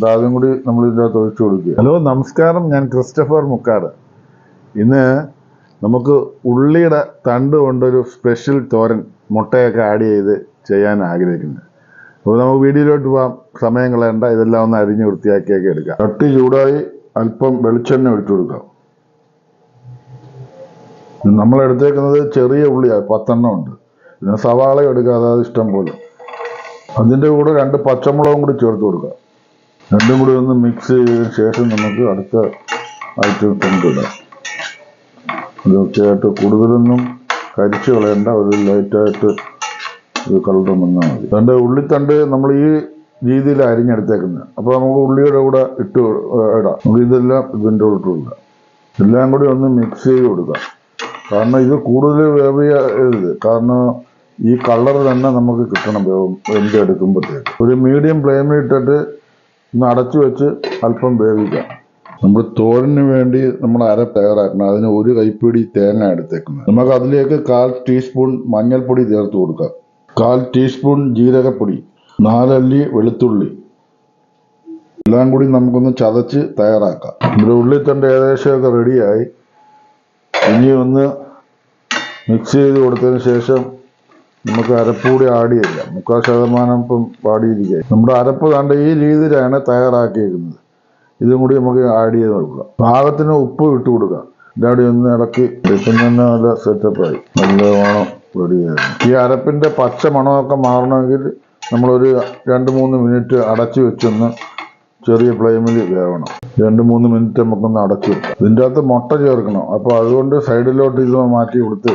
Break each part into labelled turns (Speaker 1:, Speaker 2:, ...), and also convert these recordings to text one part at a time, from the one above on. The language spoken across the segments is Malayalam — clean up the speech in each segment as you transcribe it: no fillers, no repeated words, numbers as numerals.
Speaker 1: ആദ്യം കൂടി നമ്മൾ ഇതിനകത്ത് ഒഴിച്ചു കൊടുക്കുക. ഹലോ നമസ്കാരം, ഞാൻ ക്രിസ്റ്റഫർ മുക്കാട്. ഇന്ന് നമുക്ക് ഉള്ളിയുടെ തണ്ട് കൊണ്ടൊരു സ്പെഷ്യൽ തോരൻ മുട്ടയൊക്കെ ആഡ് ചെയ്ത് ചെയ്യാൻ ആഗ്രഹിക്കുന്നത്. അപ്പോൾ നമുക്ക് വീഡിയോയിലോട്ട് പോകാം, സമയം കളയണ്ട. ഇതെല്ലാം ഒന്ന് അരിഞ്ഞ് വൃത്തിയാക്കിയൊക്കെ എടുക്കാം. ചട്ടി ചൂടായി അല്പം വെളിച്ചെണ്ണ ഒഴിച്ചു കൊടുക്കാം. നമ്മൾ എടുത്തേക്കുന്നത് ചെറിയ ഉള്ളിയാണ്, 10 എണ്ണം ഉണ്ട്. പിന്നെ സവാള എടുക്കുക, അതായത് ഇഷ്ടം പോലെ. അതിൻ്റെ കൂടെ 2 പച്ചമുളകും കൂടി ചേർത്ത് കൊടുക്കുക. രണ്ടും കൂടി ഒന്ന് മിക്സ് ചെയ്തതിന് ശേഷം നമുക്ക് അടുത്ത ഐറ്റം കൊണ്ടിടാം. ഇതൊക്കെ ആയിട്ട് കൂടുതലൊന്നും കരിച്ച് കളയണ്ട, ഒരു ലൈറ്റായിട്ട് ഇത് കളർ വന്നാൽ മതി. തണ്ട് ഉള്ളിത്തണ്ട് നമ്മൾ ഈ രീതിയിൽ അരിഞ്ഞെടുത്തേക്കുന്നത്. അപ്പോൾ നമുക്ക് ഉള്ളിയുടെ കൂടെ ഇട്ട് ഇടാം. നമുക്ക് ഇതെല്ലാം ഇതിൻ്റെ കൂടെ ഇട്ട് കൊടുക്കാം. എല്ലാം കൂടി ഒന്ന് മിക്സ് ചെയ്ത് കൊടുക്കാം. കാരണം ഇത് കൂടുതൽ വേവിയത്, കാരണം ഈ കളർ തന്നെ നമുക്ക് കിട്ടണം വെന്തെടുക്കുമ്പോഴത്തേക്ക്. ഒരു മീഡിയം ഫ്ലെയിമിൽ ഇട്ടിട്ട് ഒന്ന് അടച്ചു വെച്ച് അല്പം വേവിക്കാം. നമ്മൾ തോരന് വേണ്ടി നമ്മൾ അരപ്പ് തയ്യാറാക്കണം. അതിന് 1 കൈപ്പിടി തേങ്ങ എടുത്തേക്കുന്നത്. നമുക്ക് അതിലേക്ക് 1/4 ടീസ്പൂൺ മഞ്ഞൾപ്പൊടി ചേർത്ത് കൊടുക്കാം. 1/4 ടീസ്പൂൺ ജീരകപ്പൊടി, 4 അല്ലി വെളുത്തുള്ളി, എല്ലാം കൂടി നമുക്കൊന്ന് ചതച്ച് തയ്യാറാക്കാം. നമ്മുടെ ഉള്ളിത്തണ്ട് ഏകദേശമൊക്കെ റെഡിയായി. ഇനി ഒന്ന് മിക്സ് ചെയ്ത് കൊടുത്തതിന് ശേഷം നമുക്ക് അരപ്പ് കൂടി ആഡ് ചെയ്യാം. 3/4% ഇപ്പം പാടിയിരിക്കുക. നമ്മുടെ അരപ്പ് കണ്ട ഈ രീതിയിലാണ് തയ്യാറാക്കിയിരിക്കുന്നത്. ഇതും കൂടി നമുക്ക് ആഡ് ചെയ്ത് കൊടുക്കുക. പാകത്തിന് ഉപ്പ് ഇട്ട് കൊടുക്കുക. ഇതാടി ഒന്ന് ഇളക്കി. ഇപ്പം തന്നെ നല്ല സെറ്റപ്പായി, നല്ലോണം റെഡിയായിരുന്നു. ഈ അരപ്പിൻ്റെ പച്ച മണമൊക്കെ മാറണമെങ്കിൽ നമ്മളൊരു 2-3 മിനിറ്റ് അടച്ചു വെച്ചൊന്ന് ചെറിയ ഫ്ലെയിമിൽ വേവണം. 2-3 മിനിറ്റ് നമുക്കൊന്ന് അടച്ചു വെക്കാം. ഇതിൻ്റെ അകത്ത് മുട്ട ചേർക്കണം. അപ്പോൾ അതുകൊണ്ട് സൈഡിലോട്ട് ഇത് മാറ്റി കൊടുത്ത്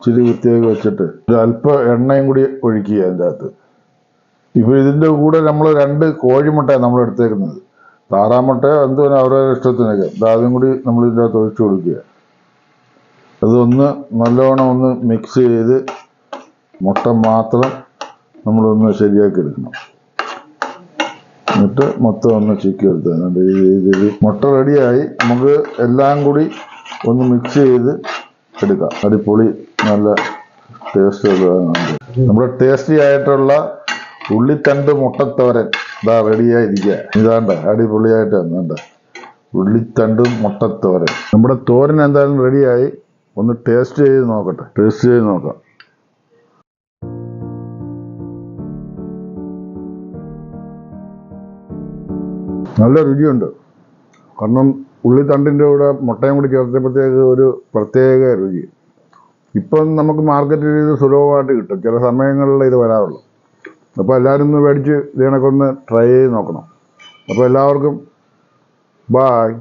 Speaker 1: ഇച്ചിരി വൃത്തിയാക്കി വെച്ചിട്ട് അല്പം എണ്ണയും കൂടി ഒഴിക്കുക അതിൻ്റെ അകത്ത്. ഇപ്പോൾ ഇതിൻ്റെ കൂടെ നമ്മൾ 2 കോഴിമുട്ടയാണ് നമ്മൾ എടുത്തേക്കുന്നത്. താറാമുട്ട എന്തും അവരവരുടെ ഇഷ്ടത്തിനൊക്കെ. ആദ്യം കൂടി നമ്മൾ ഇതിൻ്റെ അകത്ത് ഒഴിച്ചു കൊടുക്കുക. അതൊന്ന് നല്ലോണം ഒന്ന് മിക്സ് ചെയ്ത് മുട്ട മാത്രം നമ്മളൊന്ന് ശരിയാക്കി എടുക്കണം. എന്നിട്ട് മൊത്തം ഒന്ന് ചിക്കി എടുത്തത് ഈ രീതിയിൽ മുട്ട റെഡിയായി. നമുക്ക് എല്ലാം കൂടി ഒന്ന് മിക്സ് ചെയ്ത് എടുക്കാം. അടിപൊളി നല്ല ടേസ്റ്റ്. നമ്മുടെ ടേസ്റ്റി ആയിട്ടുള്ള ഉള്ളിത്തണ്ട് മുട്ടത്തോരൻ ഇതാ റെഡിയായിരിക്കുക. ഇതാണ്ട അടിപൊളിയായിട്ട് വേണ്ട ഉള്ളിത്തണ്ടും മുട്ടത്തോരൻ. നമ്മുടെ തോരൻ എന്തായാലും റെഡിയായി. ഒന്ന് ടേസ്റ്റ് ചെയ്ത് നോക്കട്ടെ. ടേസ്റ്റ് ചെയ്ത് നോക്കാം. നല്ല രുചിയുണ്ട്. കാരണം ഉള്ളിത്തണ്ടിൻ്റെ കൂടെ മുട്ടയും കൂടി ചേർത്തപ്പോഴത്തേക്ക് ഒരു പ്രത്യേക രുചി. ഇപ്പം നമുക്ക് മാർക്കറ്റിൽ ഇത് സുലഭമായിട്ട് കിട്ടും. ചില സമയങ്ങളിൽ ഇത് വരാറുള്ളൂ. അപ്പോൾ എല്ലാവരും ഒന്ന് മേടിച്ച് ഇതിനൊക്കെ ഒന്ന് ട്രൈ ചെയ്ത് നോക്കണം. അപ്പോൾ എല്ലാവർക്കും ബായ്.